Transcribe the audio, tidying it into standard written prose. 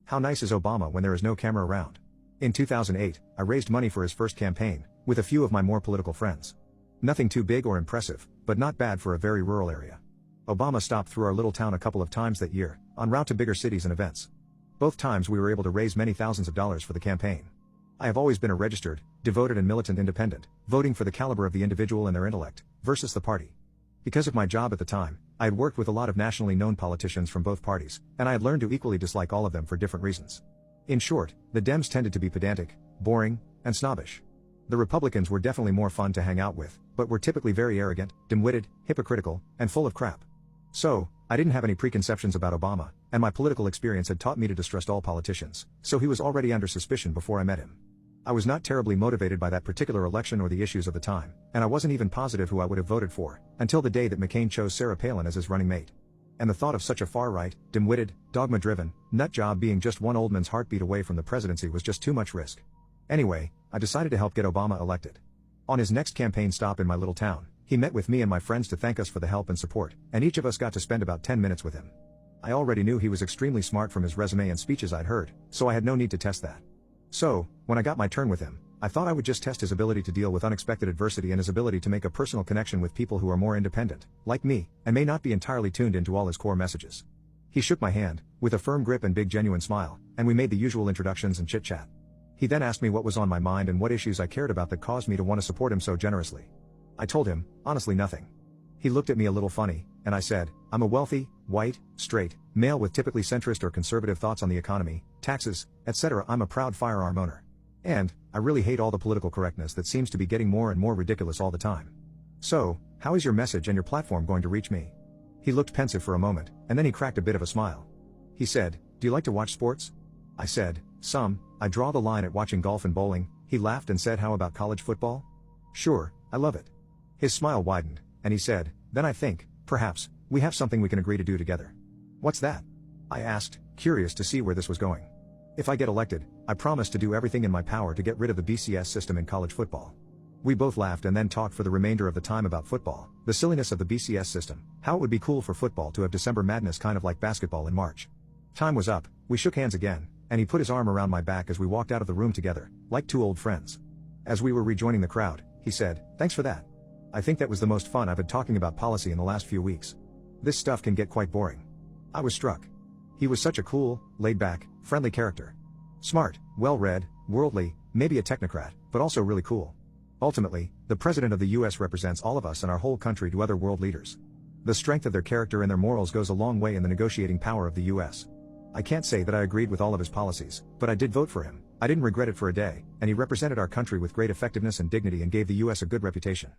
How nice is Obama when there is no camera around? In 2008, I raised money for his first campaign, with a few of my more political friends. Nothing too big or impressive, but not bad for a very rural area. Obama stopped through our little town a couple of times that year, en route to bigger cities and events. Both times we were able to raise many thousands of dollars for the campaign. I have always been a registered, devoted and militant independent, voting for the caliber of the individual and their intellect, versus the party. Because of my job at the time, I had worked with a lot of nationally known politicians from both parties, and I had learned to equally dislike all of them for different reasons. In short, the Dems tended to be pedantic, boring, and snobbish. The Republicans were definitely more fun to hang out with, but were typically very arrogant, dim-witted, hypocritical, and full of crap. So, I didn't have any preconceptions about Obama, and my political experience had taught me to distrust all politicians, so he was already under suspicion before I met him. I was not terribly motivated by that particular election or the issues of the time, and I wasn't even positive who I would have voted for, until the day that McCain chose Sarah Palin as his running mate. And the thought of such a far-right, dim-witted, dogma-driven, nut job being just one old man's heartbeat away from the presidency was just too much risk. Anyway, I decided to help get Obama elected. On his next campaign stop in my little town, he met with me and my friends to thank us for the help and support, and each of us got to spend about 10 minutes with him. I already knew he was extremely smart from his resume and speeches I'd heard, so I had no need to test that. So, when I got my turn with him, I thought I would just test his ability to deal with unexpected adversity and his ability to make a personal connection with people who are more independent, like me, and may not be entirely tuned into all his core messages. He shook my hand, with a firm grip and big genuine smile, and we made the usual introductions and chit-chat. He then asked me what was on my mind and what issues I cared about that caused me to want to support him so generously. I told him, honestly nothing. He looked at me a little funny, and I said, I'm a wealthy, white, straight, male with typically centrist or conservative thoughts on the economy, taxes, etc. I'm a proud firearm owner. And, I really hate all the political correctness that seems to be getting more and more ridiculous all the time. So, how is your message and your platform going to reach me? He looked pensive for a moment, and then he cracked a bit of a smile. He said, do you like to watch sports? I said, some. I draw the line at watching golf and bowling. He laughed and said, how about college football? Sure, I love it. His smile widened, and he said, then I think, perhaps, we have something we can agree to do together. What's that? I asked, curious to see where this was going. If I get elected, I promise to do everything in my power to get rid of the BCS system in college football. We both laughed and then talked for the remainder of the time about football, the silliness of the BCS system, how it would be cool for football to have December madness kind of like basketball in March. Time was up, we shook hands again, and he put his arm around my back as we walked out of the room together, like two old friends. As we were rejoining the crowd, he said, thanks for that. I think that was the most fun I've had talking about policy in the last few weeks. This stuff can get quite boring. I was struck. He was such a cool, laid-back, friendly character. Smart, well-read, worldly, maybe a technocrat, but also really cool. Ultimately, the President of the US represents all of us and our whole country to other world leaders. The strength of their character and their morals goes a long way in the negotiating power of the US. I can't say that I agreed with all of his policies, but I did vote for him. I didn't regret it for a day, and he represented our country with great effectiveness and dignity and gave the US a good reputation.